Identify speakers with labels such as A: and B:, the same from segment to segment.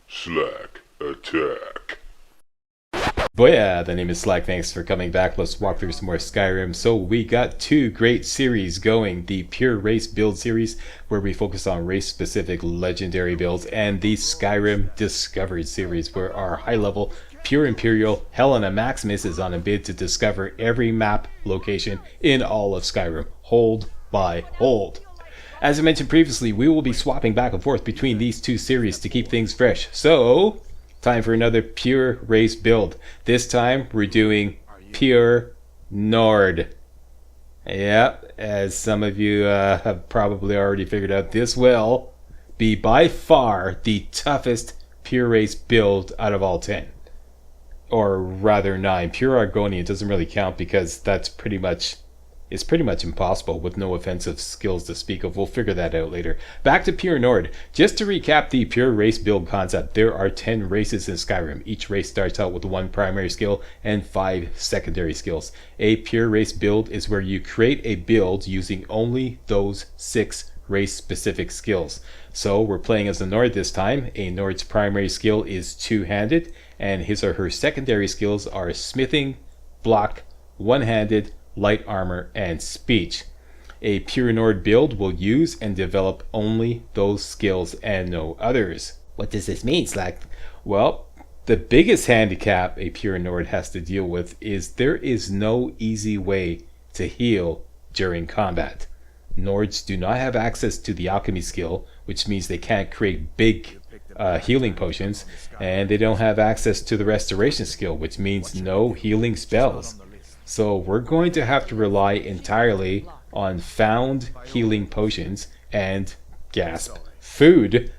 A: MajorSlackAttack.
B: Booyah, the name is Slack. Thanks for coming back. Let's walk through some more Skyrim. So we got two great series going. The Pure Race build series, where we focus on race-specific legendary builds, and the Skyrim Discovered series, where our high-level Pure Imperial Helena Maximus is on a bid to discover every map location in all of Skyrim. Hold by hold. As I mentioned previously, we will be swapping back and forth between these two series to keep things fresh. So, time for another Pure Race build. This time, we're doing Pure Nord. Yep, as some of you have probably already figured out, this will be by far the toughest Pure Race build out of all 10. Or rather 9. Pure Argonian doesn't really count because that's pretty much impossible with no offensive skills to speak of. We'll figure that out later. Back to Pure Nord. Just to recap the Pure Race build concept, there are 10 races in Skyrim. Each race starts out with 1 primary skill and 5 secondary skills. A Pure Race build is where you create a build using only those 6 race-specific skills. So we're playing as a Nord this time. A Nord's primary skill is two-handed, and his or her secondary skills are smithing, block, one-handed, light armor, and speech. A Pure Nord build will use and develop only those skills and no others. What does this mean, Slack? Well, the biggest handicap a Pure Nord has to deal with is there is no easy way to heal during combat. Nords do not have access to the Alchemy skill, which means they can't create big healing potions, and they don't have access to the Restoration skill, which means no healing spells. So we're going to have to rely entirely on found healing potions and, gasp, food.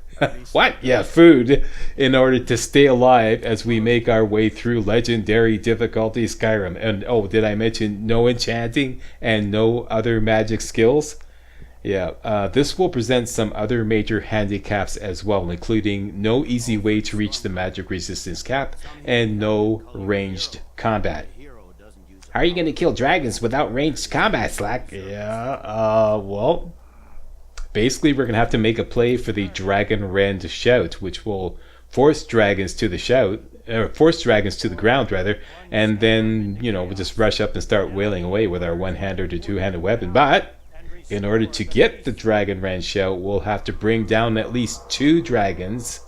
B: What? Yeah, food, in order to stay alive as we make our way through legendary difficulty Skyrim. And oh, did I mention no enchanting and no other magic skills? Yeah, this will present some other major handicaps as well, including no easy way to reach the magic resistance cap and no ranged combat. How are you going to kill dragons without ranged combat, Slack? Yeah, well, basically we're going to have to make a play for the Dragon Rend Shout, which will force dragons to the ground rather, and then, you know, we'll just rush up and start wailing away with our one-handed or two-handed weapon. But in order to get the Dragon Rend Shout, we'll have to bring down at least 2 dragons,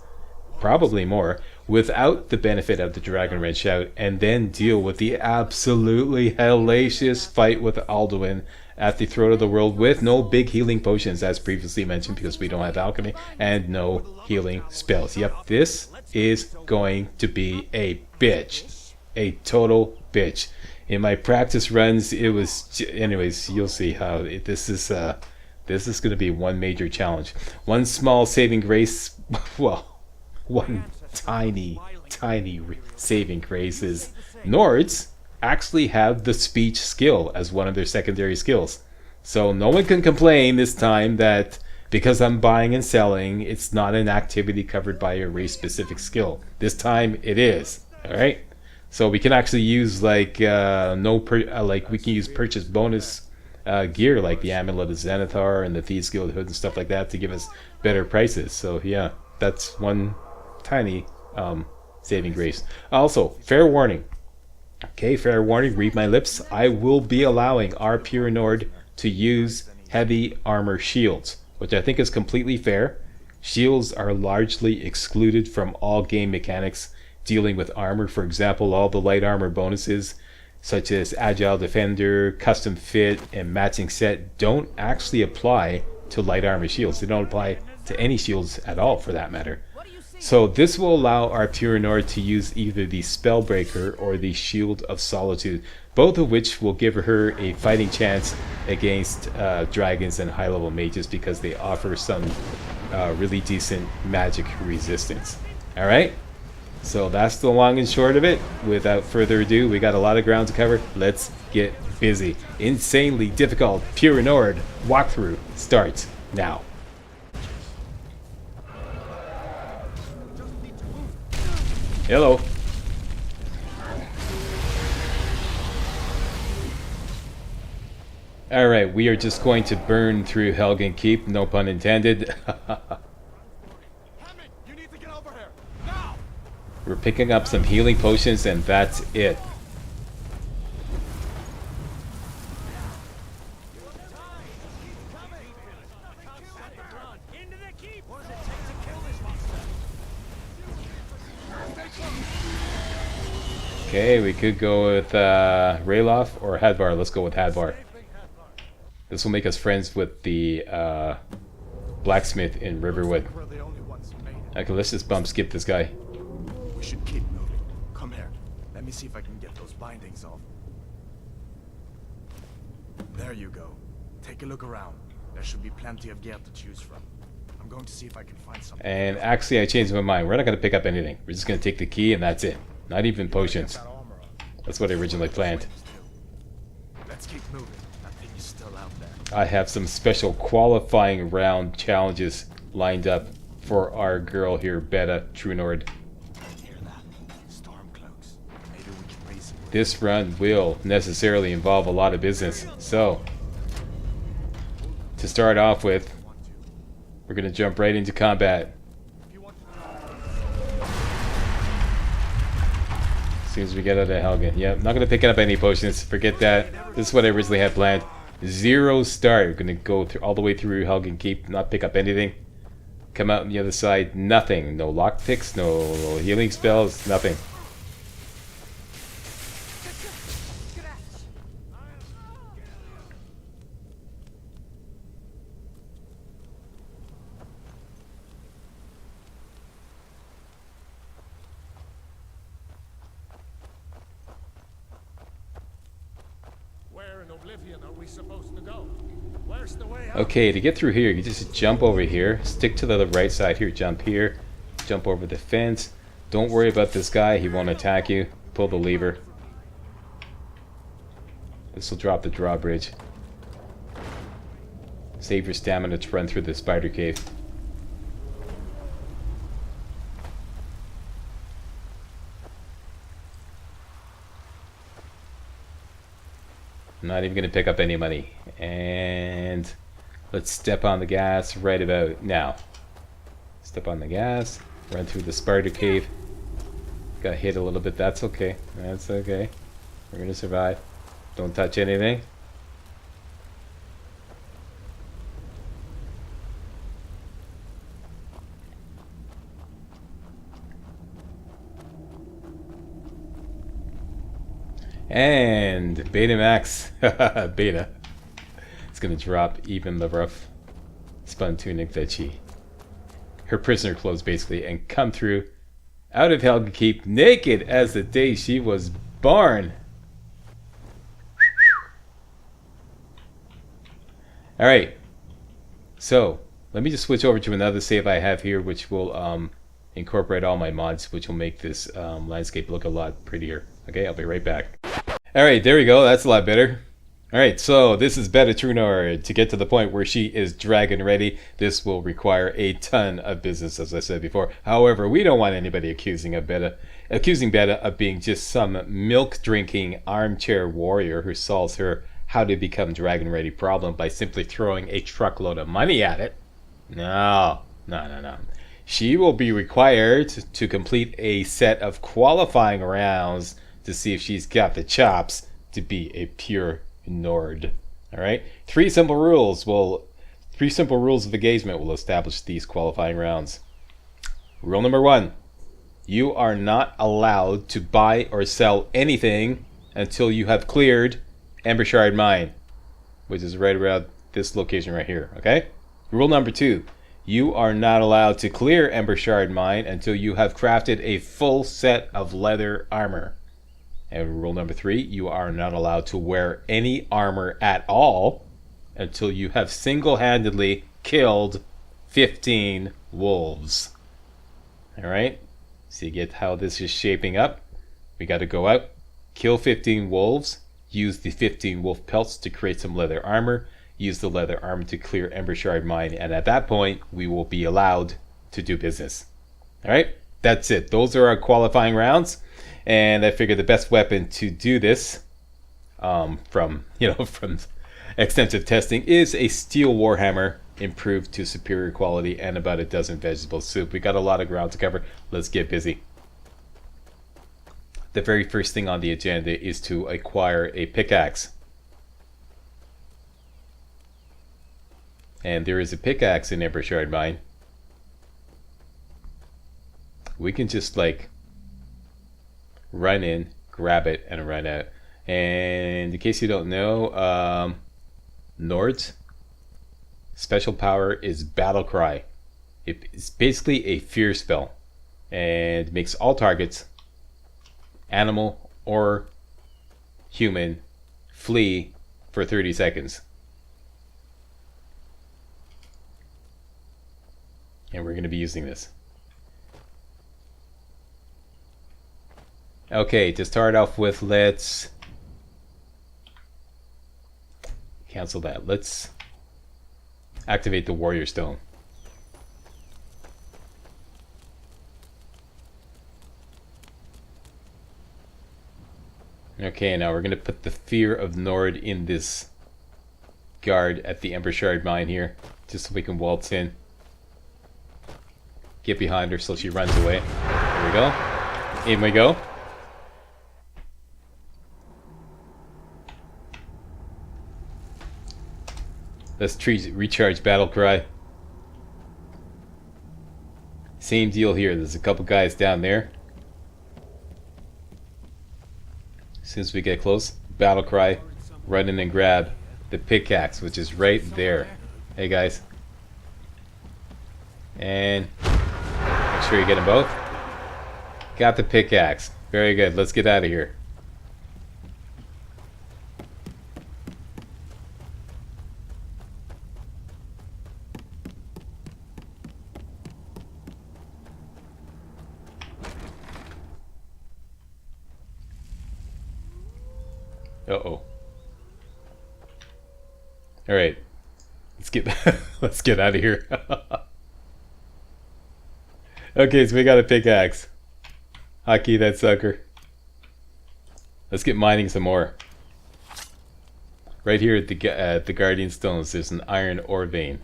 B: probably more, without the benefit of the Dragon Rend Shout, and then deal with the absolutely hellacious fight with Alduin at the throat of the world with no big healing potions, as previously mentioned, because we don't have alchemy, and no healing spells. Yep, this is going to be a bitch. A total bitch. In my practice runs, it was... Anyways, you'll see how this is going to be one major challenge. One small saving grace... Well, one tiny saving grace is Nords actually have the speech skill as one of their secondary skills. So no one can complain this time that because I'm buying and selling, it's not an activity covered by a race-specific skill. This time it is. All right. So we can actually use like we can use purchase bonus gear like the Amulet of Zenithar and the Thieves Guild Hood and stuff like that to give us better prices. So yeah, that's one tiny saving grace. Also, fair warning. Okay, fair warning, read my lips. I will be allowing our Pure Nord to use heavy armor shields, which I think is completely fair. Shields are largely excluded from all game mechanics dealing with armor. For example, all the light armor bonuses such as Agile Defender, Custom Fit, and Matching Set don't actually apply to light armor shields. They don't apply to any shields at all, for that matter. So this will allow our Pure Nord to use either the Spellbreaker or the Shield of Solitude, both of which will give her a fighting chance against dragons and high-level mages because they offer some really decent magic resistance. Alright, so that's the long and short of it. Without further ado, we got a lot of ground to cover. Let's get busy. Insanely difficult Pure Nord walkthrough starts now. Hello. Alright, we are just going to burn through Helgen Keep, no pun intended.
A: to get over here. Now.
B: We're picking up some healing potions, and that's it. Okay, we could go with Rayloff or Hadvar. Let's go with Hadvar. This will make us friends with the blacksmith in Riverwood. Okay, let's just bump skip this guy.
A: We should keep moving. Come here. Let me see if I can get those bindings off. There you go. Take a look around. There should be plenty of gear to choose from. I'm going to see if I can find something.
B: And actually, I changed my mind. We're not going to pick up anything. We're just going to take the key, and that's it. Not even potions. That's what I originally planned.
A: Let's keep moving. That thing is still out there.
B: I have some special qualifying round challenges lined up for our girl here, Beta True Nord.
A: Hear that? Storm cloaks. Maybe we can reason with
B: This run will necessarily involve a lot of business. So, to start off with, we're going to jump right into combat. As soon as we get out of Helgen. Yep, not going to pick up any potions. Forget that. This is what I originally had planned. 0 start. We're going to go through all the way through Helgen Keep, not pick up anything. Come out on the other side, nothing. No lockpicks, no healing spells, nothing.
A: Where in Oblivion are we supposed to go? Where's the way out?
B: Okay, to get through here, you just jump over here, stick to the right side here, jump here, jump over the fence. Don't worry about this guy, he won't attack you. Pull the lever. This will drop the drawbridge. Save your stamina to run through the spider cave. I'm not even going to pick up any money. And let's step on the gas right about now. Step on the gas, run through the spider cave. Got hit a little bit, that's okay. That's okay. We're going to survive. Don't touch anything. And Betamax, Beta, it's gonna drop even the rough spun tunic that her prisoner clothes basically, and come through out of Helgen Keep naked as the day she was born. All right, so let me just switch over to another save I have here, which will incorporate all my mods, which will make this landscape look a lot prettier. Okay, I'll be right back. Alright, there we go. That's a lot better. Alright, so this is Beta True Nord. To get to the point where she is dragon ready, this will require a ton of business, as I said before. However, we don't want anybody accusing Beta of being just some milk-drinking armchair warrior who solves her how to become dragon ready problem by simply throwing a truckload of money at it. No. She will be required to complete a set of qualifying rounds to see if she's got the chops to be a pure Nord. All right. Three simple rules of engagement will establish these qualifying rounds. Rule number 1: you are not allowed to buy or sell anything until you have cleared Embershard Mine, which is right around this location right here. Okay. Rule number 2: you are not allowed to clear Embershard Mine until you have crafted a full set of leather armor. And rule number 3: you are not allowed to wear any armor at all until you have single-handedly killed 15 wolves. Alright, so you get how this is shaping up. We got to go out, kill 15 wolves, use the 15 wolf pelts to create some leather armor, use the leather armor to clear Embershard Mine, and at that point, we will be allowed to do business. Alright, that's it. Those are our qualifying rounds. And I figured the best weapon to do this, from extensive testing, is a steel warhammer improved to superior quality, and about a dozen vegetable soup. We got a lot of ground to cover. Let's get busy. The very first thing on the agenda is to acquire a pickaxe. And there is a pickaxe in Embershard Mine. We can just like run in, grab it, and run out. And in case you don't know, Nord's special power is Battle Cry. It's basically a fear spell, and makes all targets, animal or human, flee for 30 seconds. And we're going to be using this. Okay, to start off with, let's cancel that. Let's activate the Warrior Stone. Okay, now we're going to put the Fear of Nord in this guard at the Embershard Mine here, just so we can waltz in. Get behind her so she runs away. There we go. In we go. Let's recharge Battle Cry. Same deal here. There's a couple guys down there. As soon as we get close, Battle Cry, run in and grab the pickaxe, which is right there. Hey guys. And make sure you get them both. Got the pickaxe. Very good. Let's get out of here. Uh-oh. Alright. Let's get out of here. Okay, so we got a pickaxe. Hockey that sucker. Let's get mining some more. Right here at the Guardian Stones, there's an iron ore vein.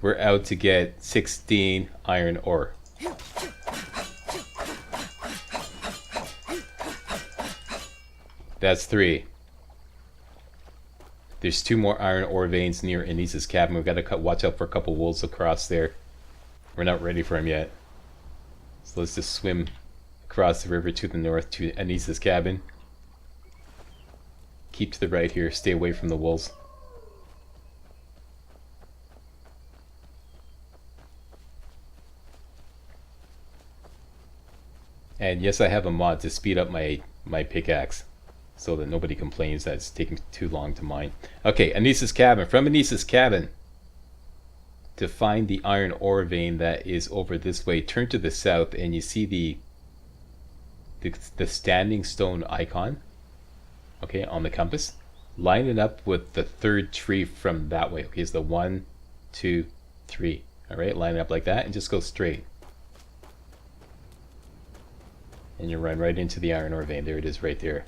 B: We're out to get 16 iron ore. That's 3. There's 2 more iron ore veins near Anissa's cabin. We've got to watch out for a couple wolves across there. We're not ready for him yet. So let's just swim across the river to the north to Anissa's cabin. Keep to the right here. Stay away from the wolves. And yes, I have a mod to speed up my pickaxe, so that nobody complains that it's taking too long to mine. Okay, Anissa's cabin. From Anissa's cabin, to find the iron ore vein that is over this way, turn to the south and you see the standing stone icon, okay, on the compass. Line it up with the 3rd tree from that way. Okay, so the 1, 2, 3. Alright, line it up like that and just go straight. And you run right into the iron ore vein. There it is right there.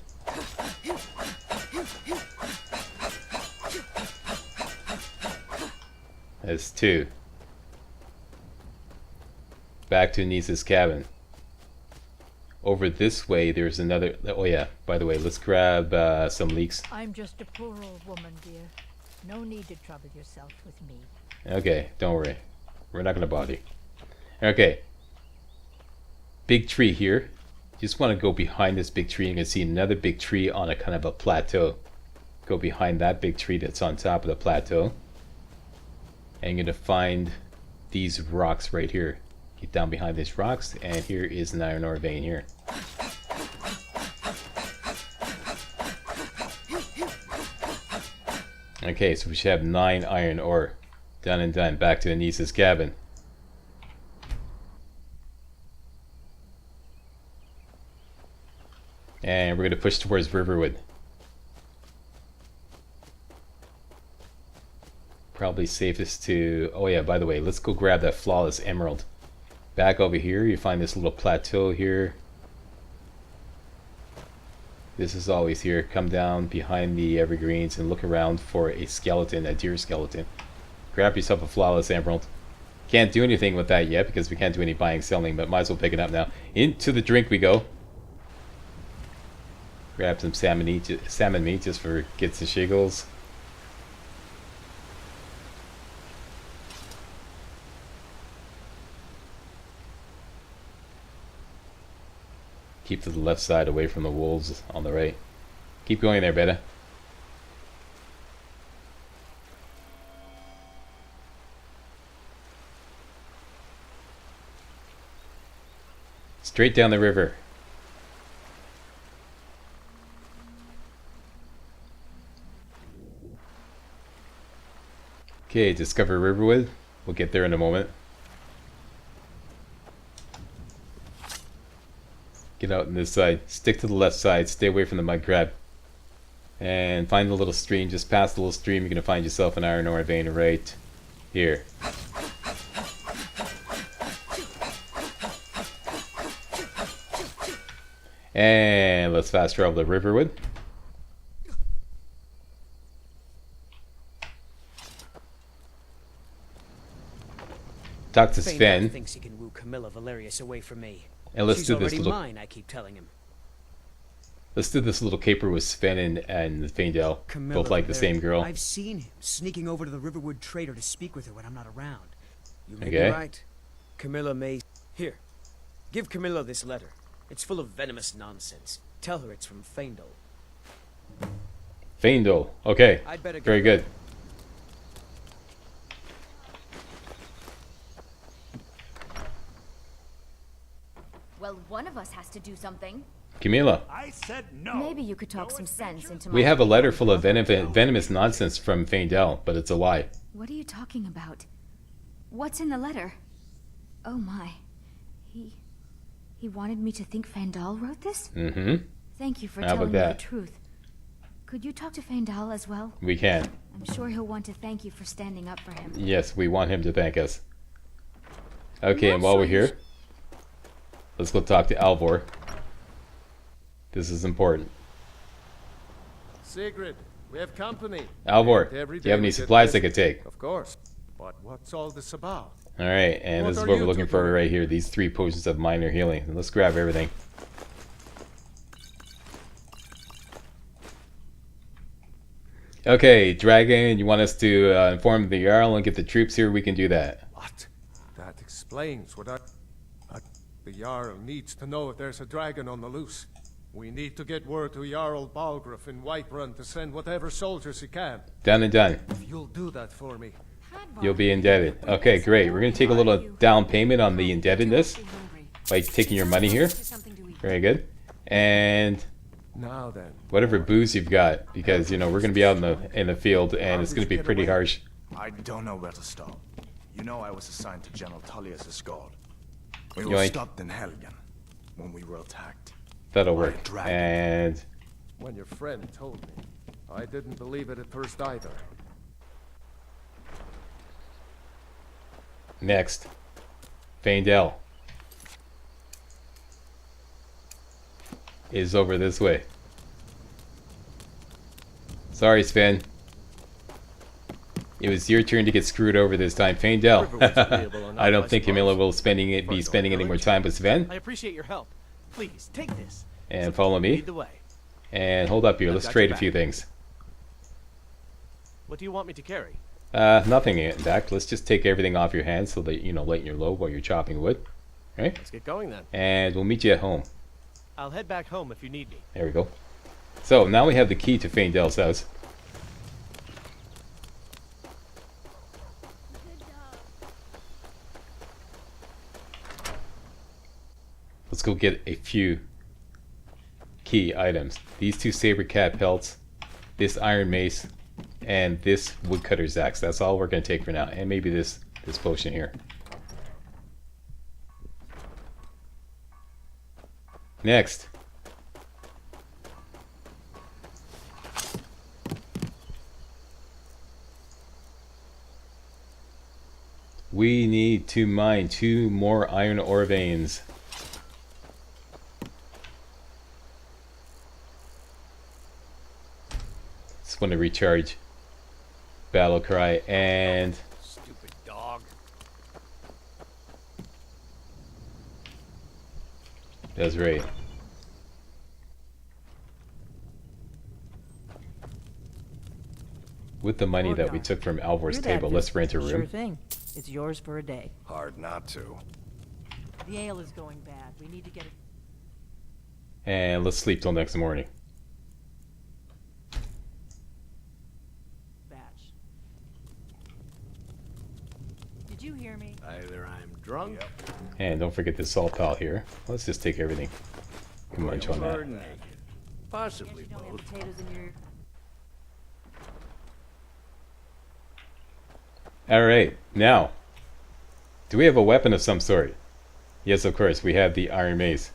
B: That's 2. Back to Anissa's cabin. Over this way, there's another. Oh yeah, by the way, let's grab some leeks.
C: I'm just a poor old woman, dear. No need to trouble yourself with me.
B: Okay, don't worry. We're not gonna bother you. Okay. Big tree here. Just want to go behind this big tree. You can see another big tree on a kind of a plateau. Go behind that big tree that's on top of the plateau. And you're going to find these rocks right here. Get down behind these rocks, and here is an iron ore vein here. Okay, so we should have 9 iron ore. Done and done. Back to Anissa's cabin. And we're going to push towards Riverwood. Probably safest to... Oh yeah, by the way, let's go grab that flawless emerald. Back over here, you find this little plateau here. This is always here. Come down behind the evergreens and look around for a skeleton, a deer skeleton. Grab yourself a flawless emerald. Can't do anything with that yet because we can't do any buying, selling, but might as well pick it up now. Into the drink we go. Grab some salmon meat just for gets and shiggles. Keep to the left side away from the wolves on the right. Keep going there, Beta. Straight down the river. Okay, discover Riverwood. We'll get there in a moment. Get out on this side. Stick to the left side. Stay away from the mud crab. And find the little stream. Just past the little stream, you're going to find yourself an iron ore vein right here. And let's fast travel to Riverwood. Talk to Sven.
D: Thinks he can woo Camilla Valerius away from me.
B: And let's
D: She's
B: do this
D: already
B: little.
D: mine, I keep telling him.
B: Let's do this little caper with Sven and Fandal.
D: Camilla
B: Both like the
D: Valerius.
B: same girl.
D: I've seen him sneaking over to the Riverwood trader to speak with her when I'm not around. You may
B: Okay.
D: be right. Camilla may. Here, give Camilla this letter. It's full of venomous nonsense. Tell her it's from Fandal.
B: Fandal. Okay.
D: I'd better get
B: Very good.
E: Well, one of us has to do something.
B: Camila.
A: I said no.
E: Maybe you could talk some sense into my...
B: We have a letter full of venomous nonsense from Fandal, but it's a lie.
E: What are you talking about? What's in the letter? Oh my. He wanted me to think Fandal wrote this?
B: Mm-hmm.
E: Thank you for
B: How about
E: telling me the
B: that?
E: truth. Could you talk to Fandal as well?
B: We can.
E: I'm sure he'll want to thank you for standing up for him.
B: Yes, we want him to thank us. Okay, and while we're here, let's go talk to Alvor. This is important.
F: Sigrid, we have company.
B: Alvor,
F: And every
B: do you have
F: day
B: any
F: we get
B: supplies I
F: busy.
B: could take?
F: Of course. But what's all this about?
B: Alright, and
F: What
B: this is
F: are
B: what we're
F: you
B: looking
F: two
B: for
F: doing?
B: right here. These 3 potions of minor healing. And let's grab everything. Okay, Dragon, you want us to inform the Jarl and get the troops here? We can do that.
F: What? That explains what the Jarl needs to know if there's a dragon on the loose. We need to get word to Jarl Balgruuf in Whiterun to send whatever soldiers he can.
B: Done and done.
F: If you'll do that for me.
B: You'll be indebted. Okay, great. We're going to take a little down payment on the indebtedness by taking your money here. Very good. And
F: Now then.
B: whatever booze you've got, because, you know, we're going to be out in the field, and it's going to be pretty harsh.
A: I don't know where to stop. You know I was assigned to General Tullius' guard. We were
B: Yoink.
A: stopped in Helgen when we were attacked.
B: That'll
A: By
B: work.
A: a dragon.
B: And
F: When your friend told me, I didn't believe it at first either.
B: next, Fandal is over this way. Sorry, Sven. It was your turn to get screwed over this time, Fandal.
G: Riverwood's agreeable enough,
B: I don't
G: I
B: think
G: suppose.
B: Camilla will be spending any more time with Sven.
G: I appreciate your help. Please, take this.
B: And follow me.
G: Lead the way.
B: And hold up here.
G: I've
B: Let's
G: got
B: trade
G: your
B: a few
G: back.
B: things.
G: What do you want me to carry?
B: Nothing in fact. Let's just take everything off your hands so that, you know, lighten your load while you're chopping wood. Right?
G: Let's get going then.
B: And we'll meet you at home.
G: I'll head back home if you need me.
B: There we go. So now we have the key to Fandal's house. Let's go get a few key items. These 2 saber cat pelts, this iron mace, and this woodcutter's axe. That's all we're going to take for now. And maybe this potion here. Next. We need to mine 2 more iron ore veins. Just want to recharge. Battle cry and
D: Stupid dog.
B: that's right. With the money that we took from Alvor's table, let's rent a room.
H: Sure thing. It's yours for a day.
F: Hard not to.
H: The ale is going bad. We need to get it.
B: And let's sleep till next morning.
H: Batch. Did you hear me?
G: Either I'm drunk
B: And don't forget this salt pal here. Let's just take everything. Can munch on
G: or
B: that.
G: naked. Possibly
H: You don't have
G: both.
H: potatoes in your...
B: Alright, now. Do we have a weapon of some sort? Yes, of course, we have the Iron Mace.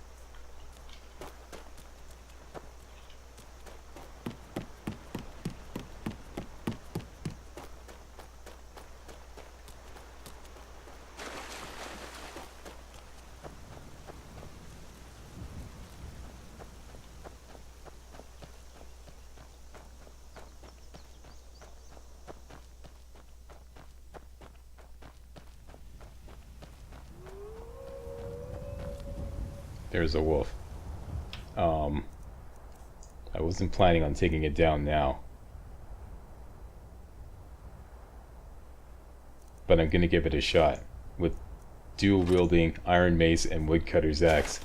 B: There's a wolf. I wasn't planning on taking it down now. But I'm gonna give it a shot with dual wielding iron mace and woodcutter's axe.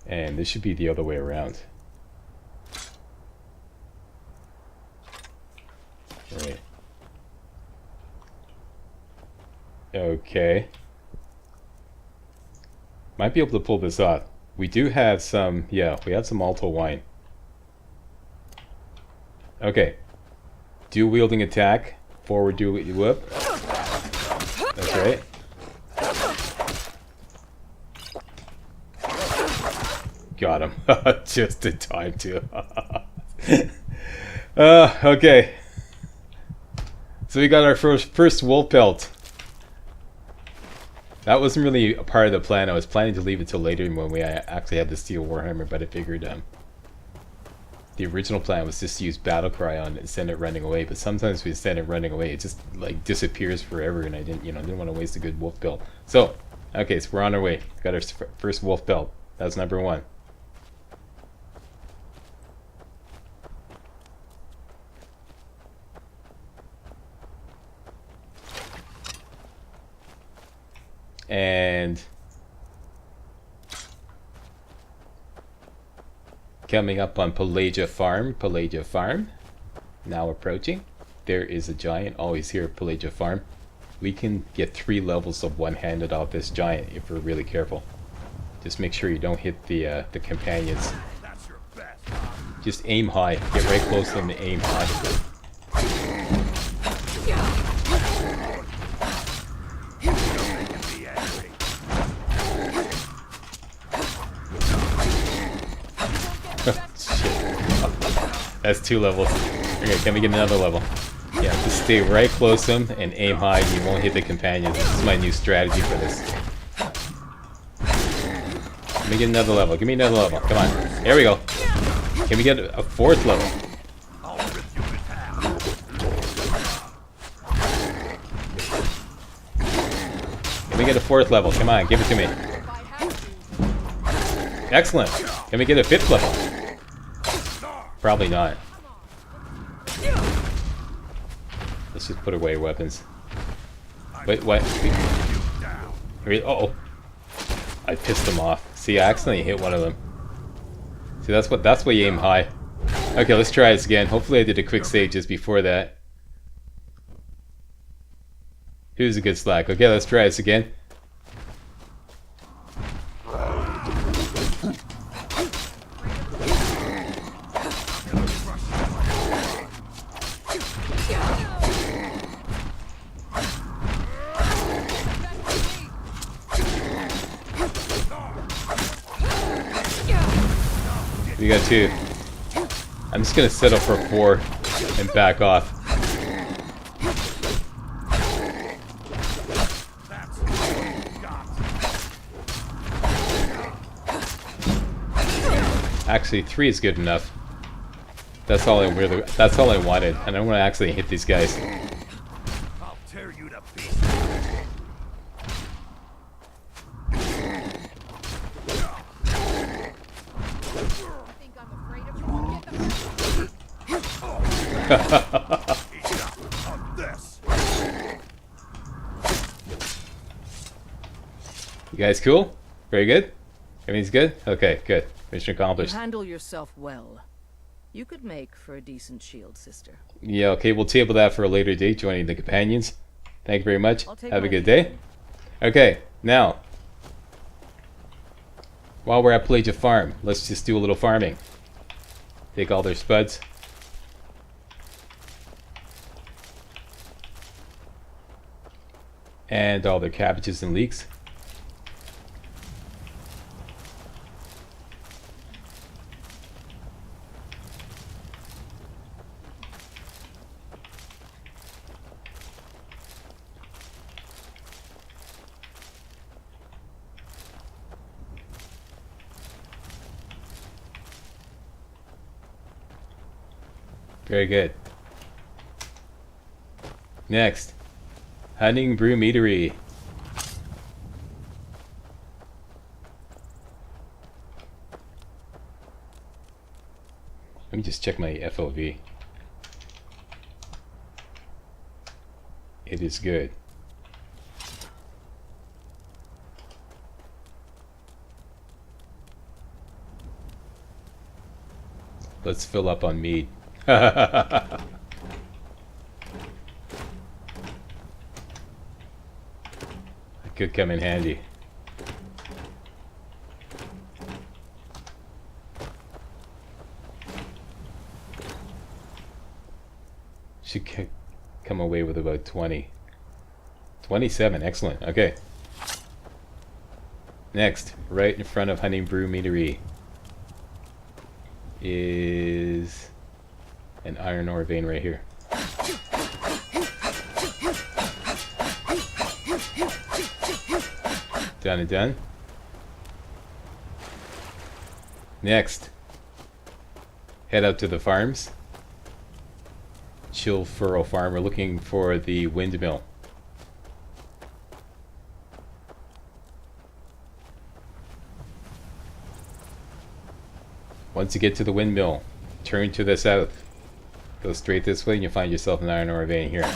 B: And this should be the other way around. Right. Okay. Might be able to pull this off. We do have some, yeah, we have some Alto wine. Okay. Dual wielding attack. Forward dual whip. That's right. Got him. Just in time too. Okay. So we got our first wolf pelt. That wasn't really a part of the plan. I was planning to leave it till later when we actually had the steel warhammer, but I figured the original plan was just to use battle cry on it and send it running away. But sometimes we send it running away, it just like disappears forever, and I didn't want to waste a good wolf pelt. So, okay, so we're on our way. Got our first wolf pelt. That's number 1. And coming up on Pelagia Farm, now approaching. There is a giant, always here at Pelagia Farm. We can get 3 levels of one-handed off this giant if we're really careful. Just make sure you don't hit the companions. Just aim high, get right close to them and aim high. That's 2 levels. Okay, can we get another level? Yeah, just stay right close to him and aim high. You won't hit the companions. This is my new strategy for this. Let me get another level. Give me another level. Come on. There we go. Can we get a 4th level? Can we get a 4th level? Come on, give it to me. Excellent. Can we get a 5th level? Probably not. Let's just put away weapons. Wait, what? Uh-oh. I pissed them off. See, I accidentally hit one of them. See, that's why you aim high. Okay, let's try this again. Hopefully I did a quick save just before that. Who's a good slack? Okay, let's try this again. We got 2. I'm just gonna settle for 4 and back off. Actually, 3 is good enough. That's all I wanted. And I don't want to actually hit these guys.
A: I'll tear you to pieces.
B: You guys cool? Very good? Everything's good? Okay, good. Mission
H: You
B: accomplished.
H: handle yourself well. You could make for a decent shield, sister.
B: Yeah, okay, we'll table that for a later date, joining the companions. Thank you very much.
H: I'll take
B: Have a
H: one
B: good
H: of
B: day. Okay, now, while we're at Pelagia Farm, let's just do a little farming. Take all their spuds. And all their cabbages and leeks. Very good. Next, Hunting Brew Meadery. Let me just check my FOV. It is good. Let's fill up on mead. It could come in handy. Should come away with about 20. 27, excellent. Okay. Next, right in front of Hunting Brew Meadery is an iron ore vein right here. Done and done. Next, head out to the farms. Chill Furrow Farm. We're looking for the windmill. Once you get to the windmill, turn to the south. Go straight this way and you'll find yourself an iron ore vein here.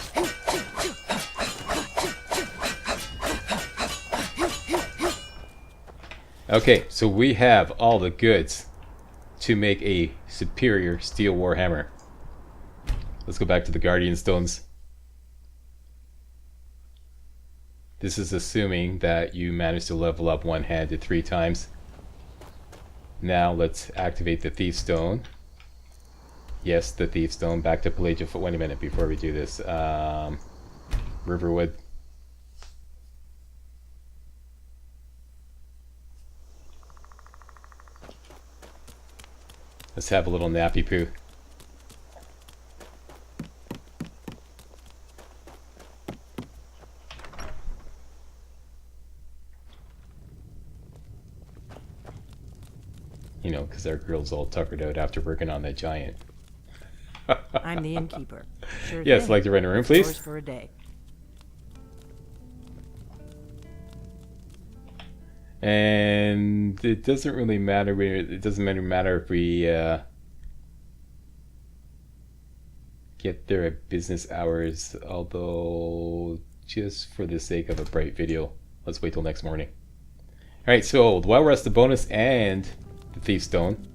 B: Okay, so we have all the goods to make a superior steel warhammer. Let's go back to the Guardian Stones. This is assuming that you managed to level up one-handed 3 times. Now let's activate the Thief Stone. Yes, the Thief Stone. Back to Pelagia. Wait a minute before we do this. Riverwood. Let's have a little nappy poo. You know, because our girl's all tuckered out after working on that giant.
H: I'm the innkeeper. Sure
B: Yes,
H: thing.
B: like to rent a room,
H: Yours
B: please?
H: for a day.
B: And it doesn't really matter. It doesn't matter if we get there at business hours. Although, just for the sake of a bright video, let's wait till next morning. All right. So while we're at the bonus and the Thief Stone,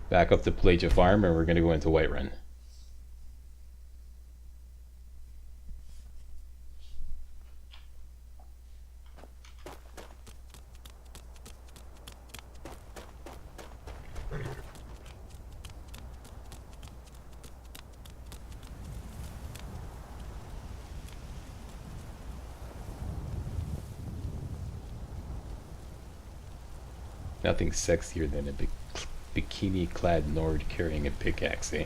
B: back up to Pelagia Farm, and we're gonna go into Whiterun. Nothing sexier than a bikini-clad Nord carrying a pickaxe, eh?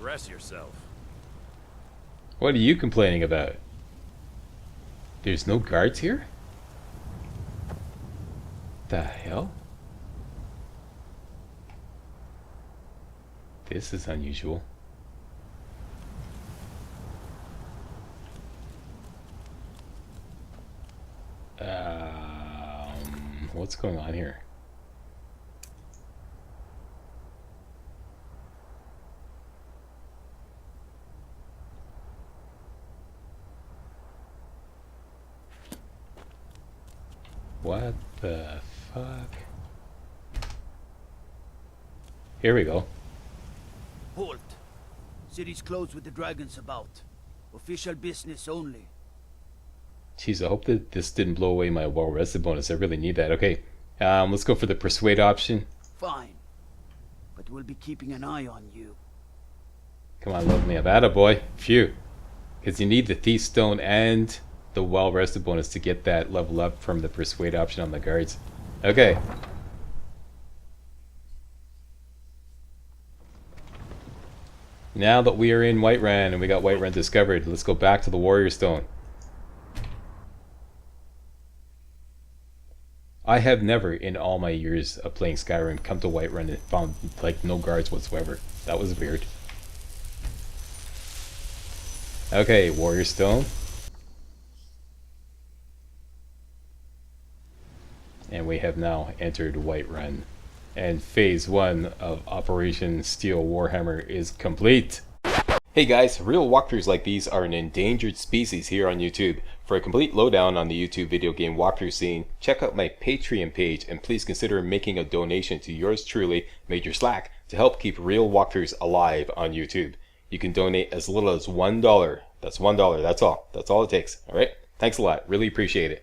G: Dress yourself.
B: What are you complaining about? There's no guards here? The hell? This is unusual. What's going on here? What the fuck? Here we go.
I: Halt! City's closed with the dragons about. Official business only.
B: Jeez, I hope that this didn't blow away my well-rested bonus. I really need that. Okay, let's go for the persuade option.
I: Fine. But we'll be keeping an eye on you.
B: Come on, level me up. Attaboy. Phew. Because you need the Thief Stone and the well-rested bonus to get that level up from the persuade option on the guards. Okay. Now that we are in Whiterun and we got Whiterun discovered, let's go back to the Warrior Stone. I have never, in all my years of playing Skyrim, come to Whiterun and found like no guards whatsoever. That was weird. Okay, Warrior Stone. And we have now entered Whiterun. And phase 1 of Operation Steel Warhammer is complete. Hey guys, real walkthroughs like these are an endangered species here on YouTube. For a complete lowdown on the YouTube video game walkthrough scene, check out my Patreon page and please consider making a donation to yours truly, Major Slack, to help keep real walkthroughs alive on YouTube. You can donate as little as $1. That's $1, that's all. That's all it takes, alright? Thanks a lot, really appreciate it.